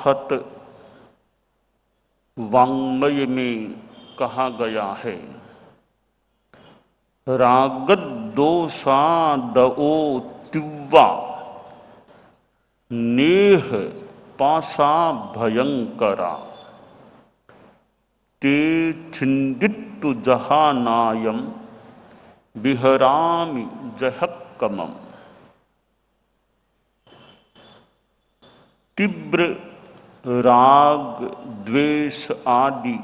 वराहत वाङ्मय में कहा गया है, रागद्दोषादओ तिव्वा नेह पाशा भयंकरा ते छिन्दित्तु जहानायम विहरामि जहक्कमम्। तीव्र राग द्वेष आदि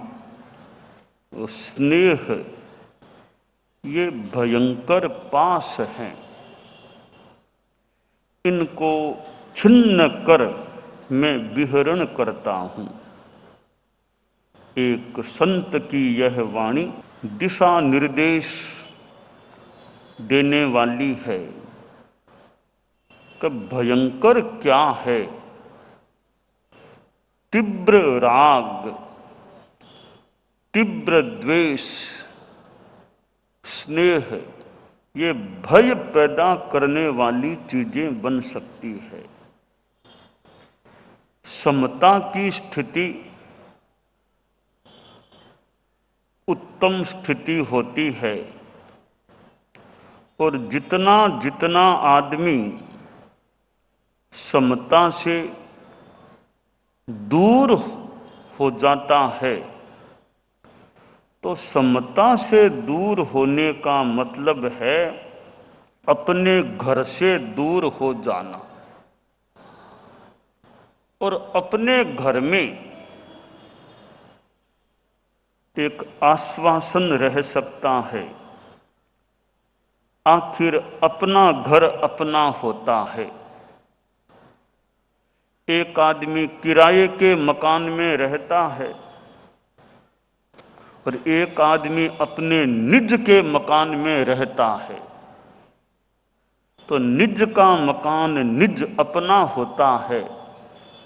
स्नेह ये भयंकर पाश हैं। इनको छिन्न कर मैं विहरण करता हूँ। एक संत की यह वाणी दिशा निर्देश देने वाली है कि भयंकर क्या है। तीव्र राग, तीव्र द्वेष, स्नेह ये भय पैदा करने वाली चीजें बन सकती है। समता की स्थिति उत्तम स्थिति होती है और जितना जितना आदमी समता से दूर हो जाता है, तो समता से दूर होने का मतलब है अपने घर से दूर हो जाना। और अपने घर में एक आश्वासन रह सकता है, आखिर अपना घर अपना होता है। एक आदमी किराए के मकान में रहता है और एक आदमी अपने निज के मकान में रहता है। तो निज का मकान निज अपना होता है,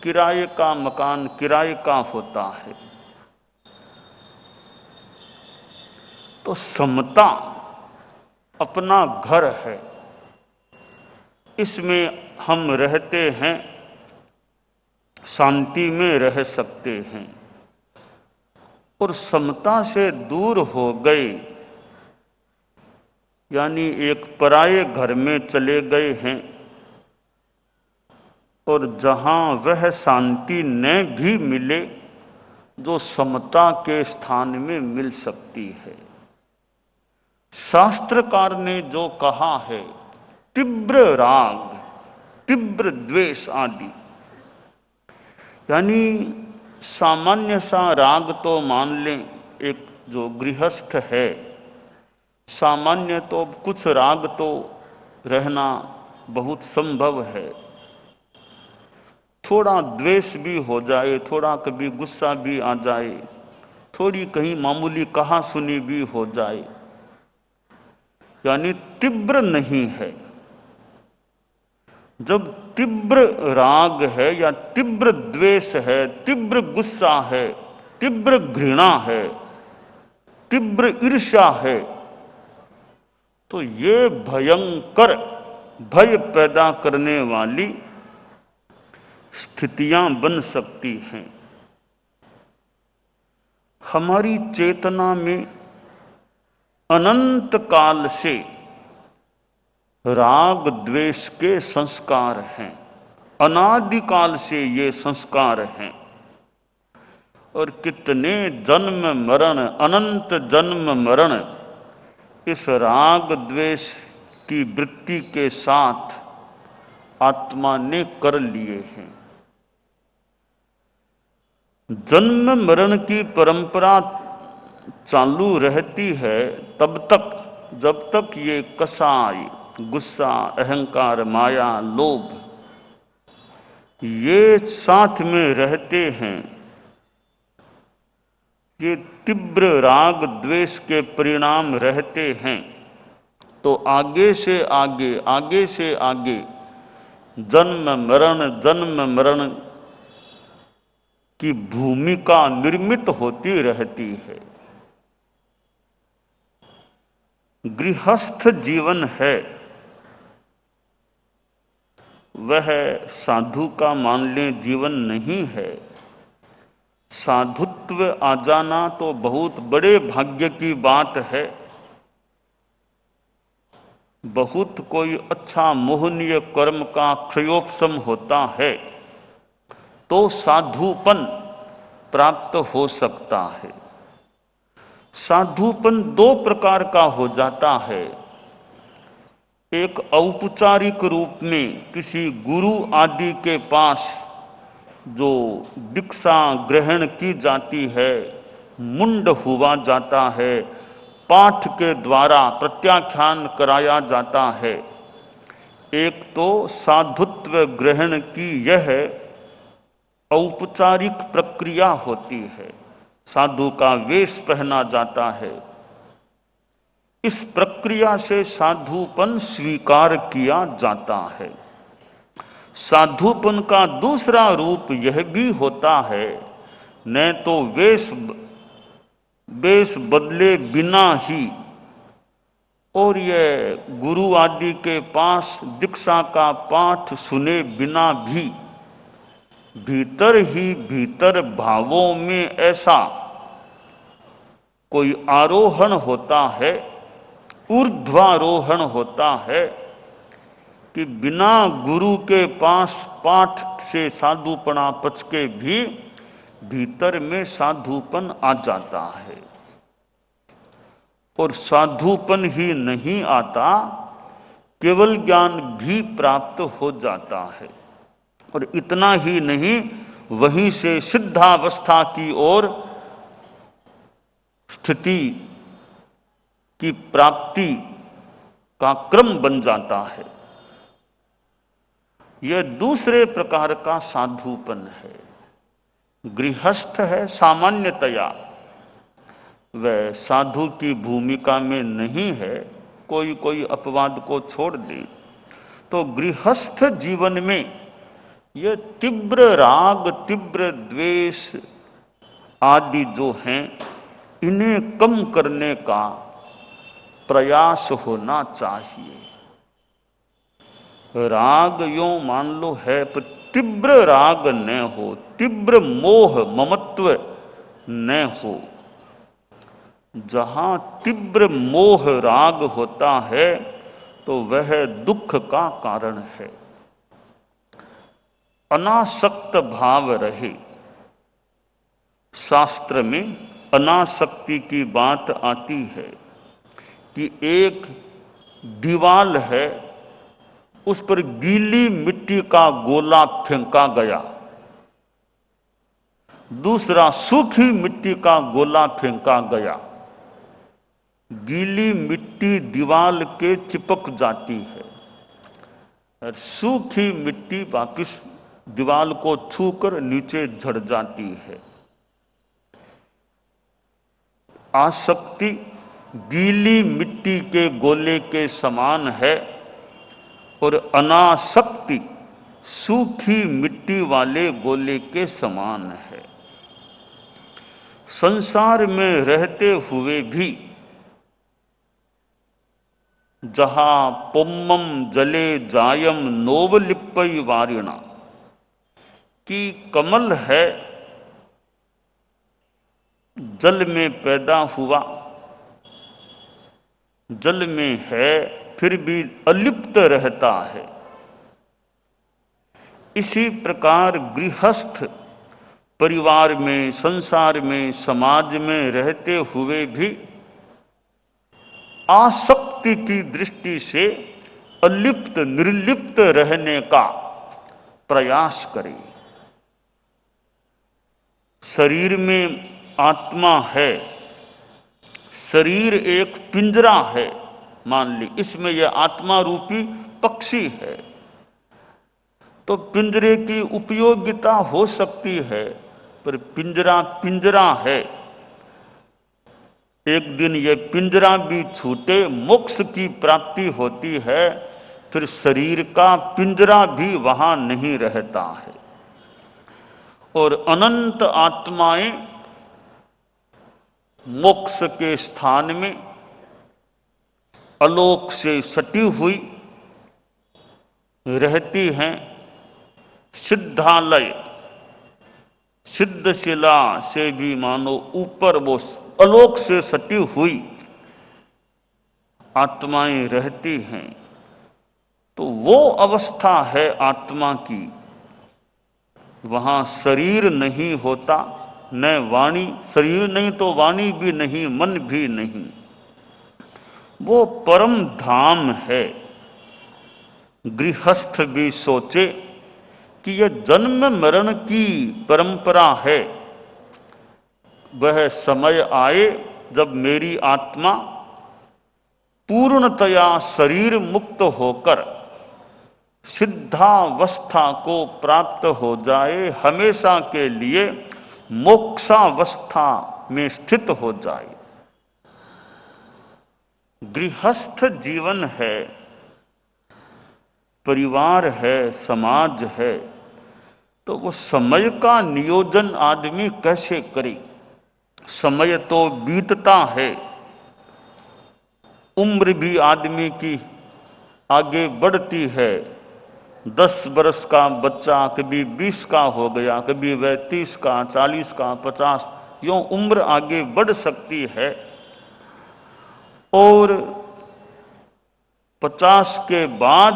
किराए का मकान किराए का होता है। तो समता अपना घर है, इसमें हम रहते हैं, शांति में रह सकते हैं। और समता से दूर हो गए यानी एक पराये घर में चले गए हैं, और जहां वह शांति न भी मिले जो समता के स्थान में मिल सकती है। शास्त्रकार ने जो कहा है, तीव्र राग, तीव्र द्वेष आदि, यानी सामान्य सा राग तो मान लें, एक जो गृहस्थ है, सामान्य तो कुछ राग तो रहना बहुत संभव है। थोड़ा द्वेष भी हो जाए, थोड़ा कभी गुस्सा भी आ जाए, थोड़ी कहीं मामूली कहा सुनी भी हो जाए, यानी तीव्र नहीं है। जब तीव्र राग है या तीव्र द्वेष है, तीव्र गुस्सा है, तीव्र घृणा है, तीव्र ईर्ष्या है, तो ये भयंकर भय पैदा करने वाली स्थितियां बन सकती हैं। हमारी चेतना में अनंत काल से राग द्वेष के संस्कार हैं, अनादिकाल से ये संस्कार हैं। और कितने जन्म मरण, अनंत जन्म मरण इस राग द्वेष की वृत्ति के साथ आत्मा ने कर लिए हैं। जन्म मरण की परंपरा चालू रहती है तब तक जब तक ये कसाय, गुस्सा, अहंकार, माया, लोभ ये साथ में रहते हैं। ये तीव्र राग द्वेष के परिणाम रहते हैं, तो आगे से आगे, आगे से आगे जन्म मरण की भूमिका निर्मित होती रहती है। गृहस्थ जीवन है वह साधु का मान लें जीवन नहीं है। साधुत्व आ जाना तो बहुत बड़े भाग्य की बात है। बहुत कोई अच्छा मोहनीय कर्म का क्षयोपशम होता है तो साधुपन प्राप्त हो सकता है। साधुपन दो प्रकार का हो जाता है। एक औपचारिक रूप में किसी गुरु आदि के पास जो दीक्षा ग्रहण की जाती है, मुंड हुआ जाता है, पाठ के द्वारा प्रत्याख्यान कराया जाता है। एक तो साधुत्व ग्रहण की यह औपचारिक प्रक्रिया होती है, साधु का वेश पहना जाता है। इस प्रक्रिया से साधुपन स्वीकार किया जाता है। साधुपन का दूसरा रूप यह भी होता है, न तो वेश बदले बिना ही और यह गुरु आदि के पास दीक्षा का पाठ सुने बिना भी भीतर ही भीतर भावों में ऐसा कोई आरोहण होता है, ऊर्ध्वारोहण होता है कि बिना गुरु के पास पाठ से साधुपना पचके भी भीतर में साधुपन आ जाता है। और साधुपन ही नहीं आता, केवल ज्ञान भी प्राप्त हो जाता है। और इतना ही नहीं, वहीं से सिद्धावस्था की ओर स्थिति की प्राप्ति का क्रम बन जाता है। यह दूसरे प्रकार का साधुपन है। गृहस्थ है सामान्यतया, वह साधु की भूमिका में नहीं है। कोई कोई अपवाद को छोड़ दे तो गृहस्थ जीवन में यह तीव्र राग, तीव्र द्वेष आदि जो हैं, इन्हें कम करने का प्रयास होना चाहिए। राग यों मान लो है, पर तीव्र राग न हो, तीव्र मोह ममत्व न हो। जहां तीव्र मोह राग होता है तो वह दुख का कारण है। अनासक्त भाव रहे। शास्त्र में अनासक्ति की बात आती है कि एक दीवाल है, उस पर गीली मिट्टी का गोला फेंका गया, दूसरा सूखी मिट्टी का गोला फेंका गया। गीली मिट्टी दीवाल के चिपक जाती है और सूखी मिट्टी वापस दीवाल को छूकर नीचे झड़ जाती है। आसक्ति गीली मिट्टी के गोले के समान है और अनासक्ति सूखी मिट्टी वाले गोले के समान है। संसार में रहते हुए भी जहां पुम्मम जले जायम नोवलिप्पई वारिणा की कमल है, जल में पैदा हुआ, जल में है, फिर भी अलिप्त रहता है। इसी प्रकार गृहस्थ परिवार में, संसार में, समाज में रहते हुए भी आसक्ति की दृष्टि से अलिप्त निर्लिप्त रहने का प्रयास करें। शरीर में आत्मा है, शरीर एक पिंजरा है, मान ली इसमें यह आत्मा रूपी पक्षी है, तो पिंजरे की उपयोगिता हो सकती है, पर पिंजरा पिंजरा है। एक दिन यह पिंजरा भी छूटे, मोक्ष की प्राप्ति होती है, फिर शरीर का पिंजरा भी वहां नहीं रहता है। और अनंत आत्माएं मोक्ष के स्थान में अलोक से सटी हुई रहती हैं सिद्धालय, सिद्धशिला से भी मानो ऊपर वो आलोक से सटी हुई आत्माएं रहती हैं। तो वो अवस्था है आत्मा की, वहां शरीर नहीं होता, न वाणी, शरीर नहीं तो वाणी भी नहीं, मन भी नहीं, वो परम धाम है। गृहस्थ भी सोचे कि यह जन्म मरण की परंपरा है, वह समय आए जब मेरी आत्मा पूर्णतया शरीर मुक्त होकर सिद्धावस्था को प्राप्त हो जाए, हमेशा के लिए मोक्षावस्था में स्थित हो जाए। गृहस्थ जीवन है, परिवार है, समाज है, तो वो समय का नियोजन आदमी कैसे करे? समय तो बीतता है, उम्र भी आदमी की आगे बढ़ती है। 10 वर्ष का बच्चा कभी 20 का हो गया, कभी वह 30 का, 40 का, 50, यूं उम्र आगे बढ़ सकती है। और 50 के बाद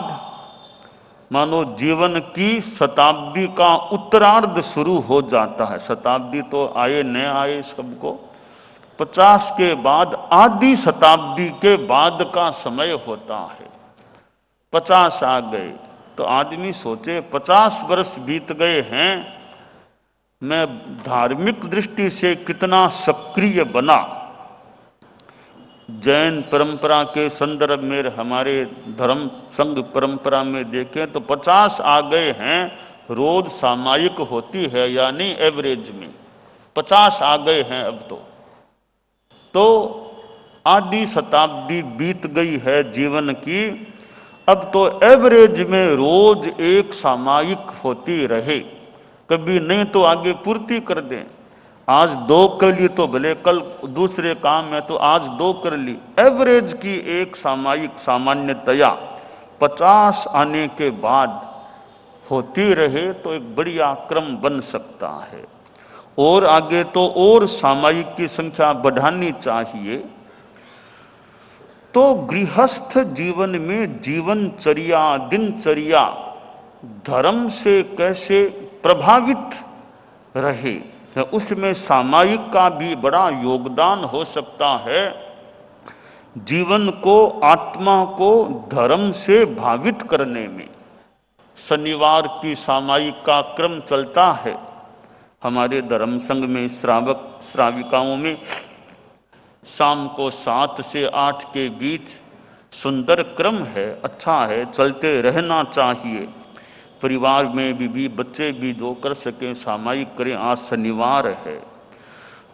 मानो जीवन की शताब्दी का उत्तरार्ध शुरू हो जाता है। शताब्दी तो आए न आए सबको, 50 के बाद आधी शताब्दी के बाद का समय होता है। 50 आ गए तो आदमी सोचे 50 वर्ष बीत गए हैं, मैं धार्मिक दृष्टि से कितना सक्रिय बना। जैन परंपरा के संदर्भ में, हमारे धर्म संघ परंपरा में देखें तो 50 आ गए हैं, रोज सामायिक होती है, यानी एवरेज में 50 आ गए हैं अब तो आधी शताब्दी बीत गई है जीवन की। अब तो एवरेज में रोज एक सामायिक होती रहे, कभी नहीं तो आगे पूर्ति कर दें। आज 2 कर ली तो भले कल दूसरे काम है तो आज 2 कर ली। एवरेज की एक सामायिक सामान्यतया 50 आने के बाद होती रहे तो एक बढ़िया क्रम बन सकता है। और आगे तो और सामायिक की संख्या बढ़ानी चाहिए। तो गृहस्थ जीवन में जीवनचर्या, दिनचर्या धर्म से कैसे प्रभावित रहे, उसमें सामायिक का भी बड़ा योगदान हो सकता है। जीवन को, आत्मा को धर्म से भावित करने में। शनिवार की सामायिक का क्रम चलता है हमारे धर्म संघ में, श्रावक श्राविकाओं में। शाम को 7 से 8 के बीच सुंदर क्रम है, अच्छा है, चलते रहना चाहिए। परिवार में भी बच्चे भी जो कर सकें सामायिक करें। आज शनिवार है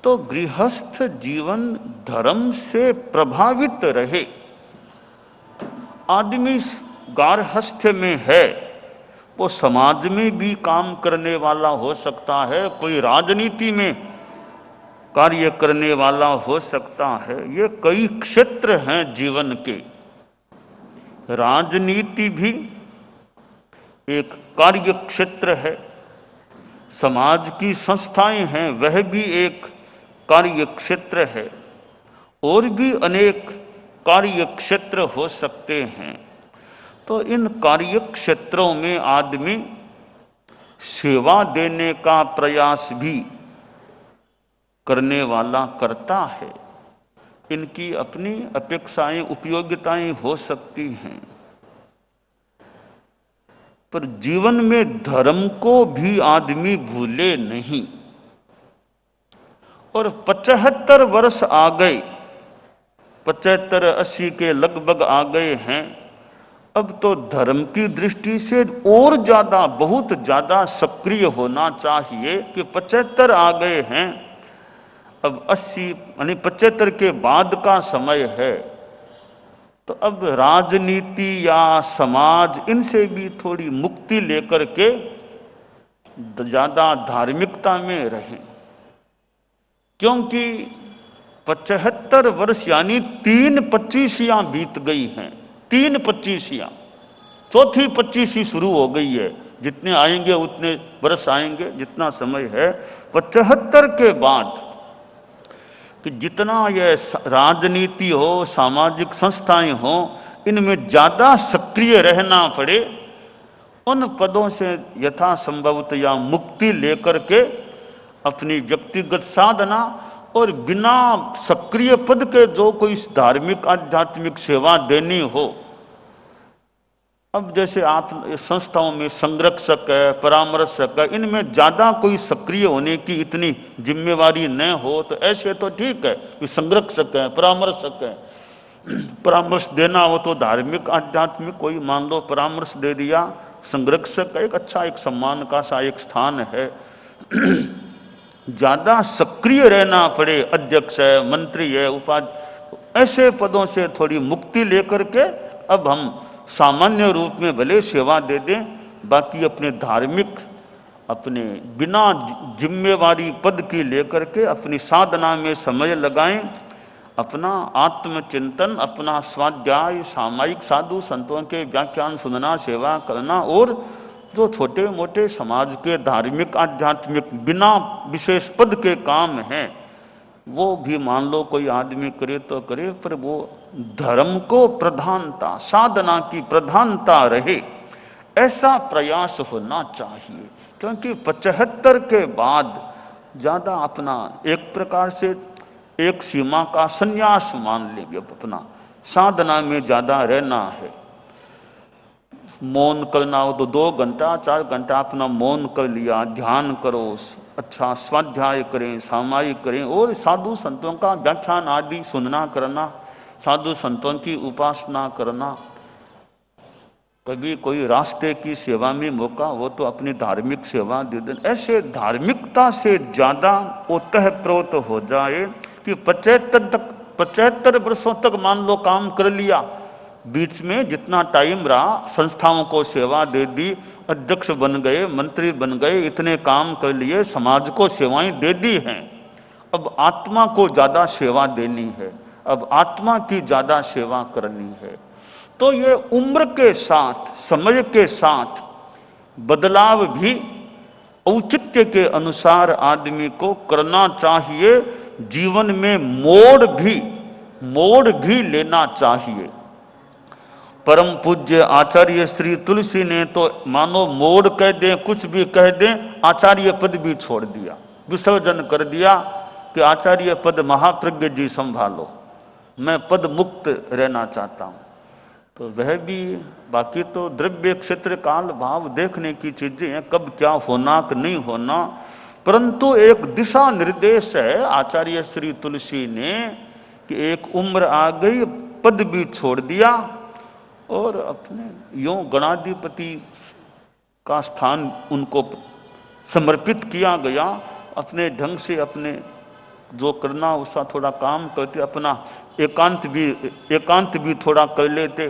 तो गृहस्थ जीवन धर्म से प्रभावित रहे। आदमी गारहस्थ्य में है, वो समाज में भी काम करने वाला हो सकता है, कोई राजनीति में कार्य करने वाला हो सकता है। ये कई क्षेत्र हैं जीवन के। राजनीति भी एक कार्य क्षेत्र है, समाज की संस्थाएं हैं वह भी एक कार्य क्षेत्र है, और भी अनेक कार्य क्षेत्र हो सकते हैं। तो इन कार्य क्षेत्रों में आदमी सेवा देने का प्रयास भी करने वाला करता है। इनकी अपनी अपेक्षाएं, उपयोगिताएं हो सकती हैं, पर जीवन में धर्म को भी आदमी भूले नहीं। और 75 वर्ष आ गए, 75-80 के लगभग आ गए हैं। अब तो धर्म की दृष्टि से और ज्यादा, बहुत ज्यादा सक्रिय होना चाहिए कि 75 आ गए हैं, अब 80 यानी 75 के बाद का समय है। तो अब राजनीति या समाज इनसे भी थोड़ी मुक्ति लेकर के ज्यादा धार्मिकता में रहें, क्योंकि 75 वर्ष यानी 3 25यां बीत गई हैं। 3 25यां चौथी 25 शुरू हो गई है। जितने आएंगे उतने वर्ष आएंगे, जितना समय है। 75 के बाद कि जितना यह राजनीति हो, सामाजिक संस्थाएं हो, इनमें ज़्यादा सक्रिय रहना पड़े, उन पदों से यथासंभवत या मुक्ति लेकर के अपनी व्यक्तिगत साधना और बिना सक्रिय पद के जो कोई धार्मिक आध्यात्मिक सेवा देनी हो। अब जैसे आप संस्थाओं में संरक्षक है, परामर्शक है, इनमें ज़्यादा कोई सक्रिय होने की इतनी जिम्मेवारी न हो तो ऐसे तो ठीक है कि संरक्षक है, परामर्शक है। परामर्श देना हो तो धार्मिक आध्यात्मिक कोई मान लो परामर्श दे दिया, संरक्षक का एक अच्छा एक सम्मान का सा एक स्थान है। ज़्यादा सक्रिय रहना पड़े, अध्यक्ष है, मंत्री है, उपाध्यक्ष, ऐसे पदों से थोड़ी मुक्ति लेकर के अब हम सामान्य रूप में भले सेवा दे दें, बाकी अपने धार्मिक अपने बिना जिम्मेवारी पद की लेकर के अपनी साधना में समय लगाएं, अपना आत्मचिंतन, अपना स्वाध्याय, सामायिक साधु संतों के व्याख्यान सुनना, सेवा करना, और जो छोटे मोटे समाज के धार्मिक आध्यात्मिक बिना विशेष पद के काम हैं वो भी मान लो कोई आदमी करे तो करे, पर वो धर्म को प्रधानता, साधना की प्रधानता रहे, ऐसा प्रयास होना चाहिए। क्योंकि 75 के बाद ज़्यादा अपना एक प्रकार से एक सीमा का संन्यास मान लेंगे, अपना साधना में ज़्यादा रहना है। मौन करना हो तो 2 घंटा 4 घंटा अपना मौन कर लिया, ध्यान करो, अच्छा स्वाध्याय करें, सामायिक करें, और साधु संतों का व्याख्यान आदि सुनना करना, साधु संतों की उपासना करना। कभी कोई रास्ते की सेवा में मौका हो तो अपनी धार्मिक सेवा दे दें। ऐसे धार्मिकता से ज़्यादा ओतप्रोत हो जाए कि 75 वर्षों तक मान लो काम कर लिया, बीच में जितना टाइम रहा संस्थाओं को सेवा दे दी, अध्यक्ष बन गए, मंत्री बन गए, इतने काम कर लिए, समाज को सेवाएं दे दी हैं, अब आत्मा को ज़्यादा सेवा देनी है, अब आत्मा की ज़्यादा सेवा करनी है। तो ये उम्र के साथ, समय के साथ बदलाव भी औचित्य के अनुसार आदमी को करना चाहिए। जीवन में मोड़ भी लेना चाहिए। परम पूज्य आचार्य श्री तुलसी ने तो मानो मोड़ कह दें, कुछ भी कह दें, आचार्य पद भी छोड़ दिया, विसर्जन कर दिया कि आचार्य पद महाप्रज्ञ जी संभालो, मैं पद मुक्त रहना चाहता हूँ। तो वह भी, बाकी तो द्रव्य क्षेत्र काल भाव देखने की चीजें हैं, कब क्या होना कि नहीं होना, परंतु एक दिशा निर्देश है आचार्य श्री तुलसी ने कि एक उम्र आ गई, पद भी छोड़ दिया और अपने यों गणाधिपति का स्थान उनको समर्पित किया गया। अपने ढंग से अपने जो करना उसका थोड़ा काम करते, अपना एकांत भी थोड़ा कर लेते।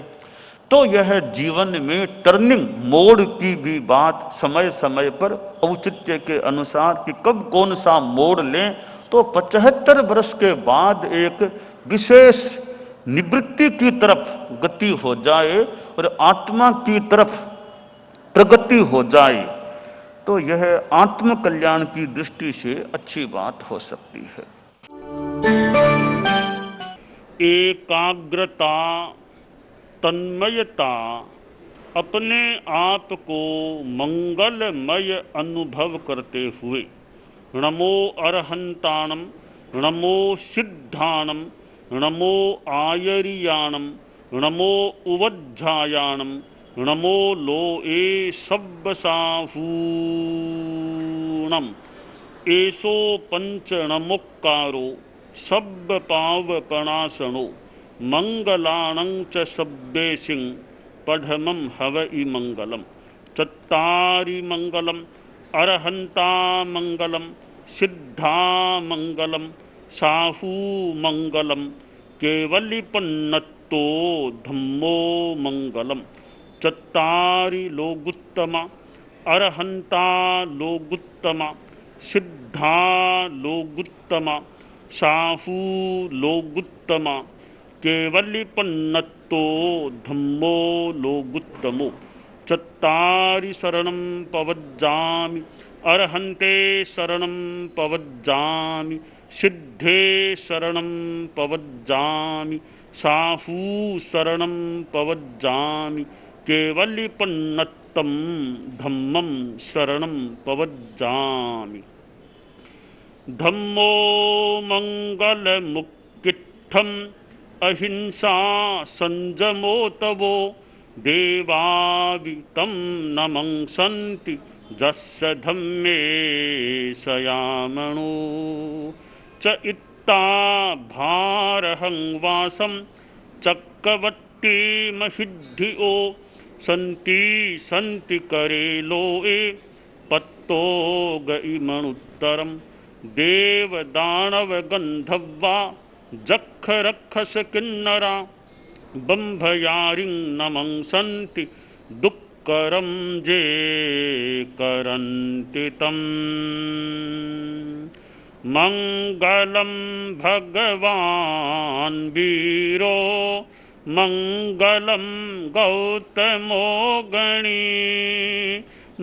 तो यह जीवन में टर्निंग मोड़ की भी बात समय समय पर औचित्य के अनुसार कि कब कौन सा मोड़ लें, तो 75 वर्ष के बाद एक विशेष निवृत्ति की तरफ गति हो जाए और आत्मा की तरफ प्रगति हो जाए, तो यह आत्म कल्याण की दृष्टि से अच्छी बात हो सकती है। एकाग्रता, तन्मयता, अपने आप को मंगलमय अनुभव करते हुए नमो अरहंताणम, नमो सिद्धाणम, नमो आयरियाणम, नमो उवज्झायाणम, नमो लोए सब्बसाहूणम, एसो पंच नमोक्कारो सब्ब पावपणासनो, मंगलाणं च सब्बेसिं पढ़मं हवइ मंगलम। चत्तारि मंगलम, अरहंता मंगलम, सिद्धा मंगलम, साहू मंगलम, केवलिपन्नतो धम्मो मंगलम। चत्तारि लोगुत्तमा, अरहंता लोगुत्तमा, सिद्धा लोगुत्तमा, साहू लोगुत्तमा, केवलिपन्नतो धम्मो लोगुत्तमो। चत्तारि शरणं पवज्जामि अर्हन्ते शरणं पवज्जामि सिद्धे शरणं पवज्जामि साहू शरणं पवज्जामि केवल्यपन्नत्तं धम्मं शरणं पवज्जामि धम्मो मंगलमुक्किट्ठम् अहिंसा संजमो तवो देवावितं नमंसन्ति जस्य धम्मे सयामणो च इत्ता भारहं वासं चक्रवर्ती महिद्धिओ सन्ति सन्ति करेलोए पत्तो गइमणुत्तरम् देव दानव गंधर्वा जख रक्षस किन्नरा बंभयारिं नमंसन्ति दुक्करं जे करन्ति तम् मंगलं भगवान् वीरो मंगलं गौतमो गणी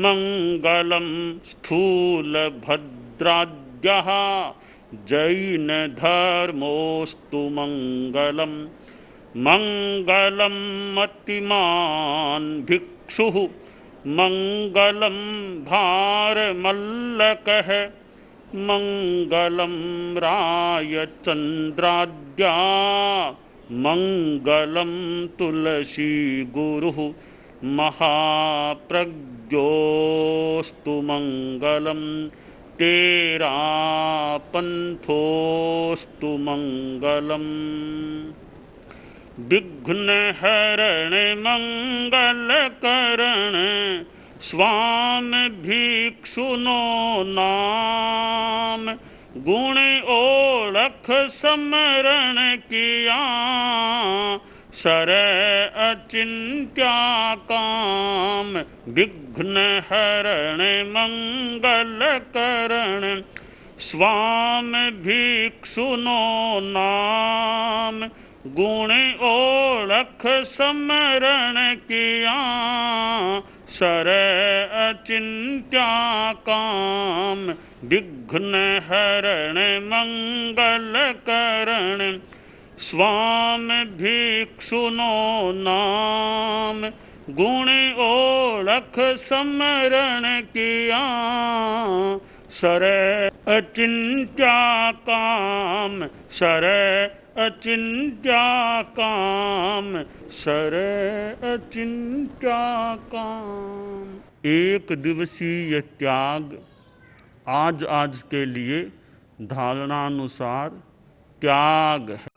मंगलं स्थूलभद्राद्यः जैन धर्मोस्तु मंगलम मंगलम मतिमान् भिक्षुः मंगलम भारमल्लकः मंगलम रायचन्द्राद्या मंगलम तुलसी गुरुः महाप्रज्ञोस्तु मंगलम तेरा पंथोस्तु मंगलम विघ्न हरण मंगल करण स्वामी भिक्षुनो नाम गुण ओळख समरण किया सर अचिंत्या काम विघ्न हरण मंगल करण स्वामी भिक्षुनो नाम गुण ओळख समरण किया सर अचिंत्या काम विघ्न हरण मंगल करण स्वामी भिक्षुनो नाम गुण ओळख समरण किया सर अचिंत्या काम सर अचिंत्या काम सर अचिंत्या काम। एक दिवसीय त्याग आज के लिए धारणानुसार त्याग है।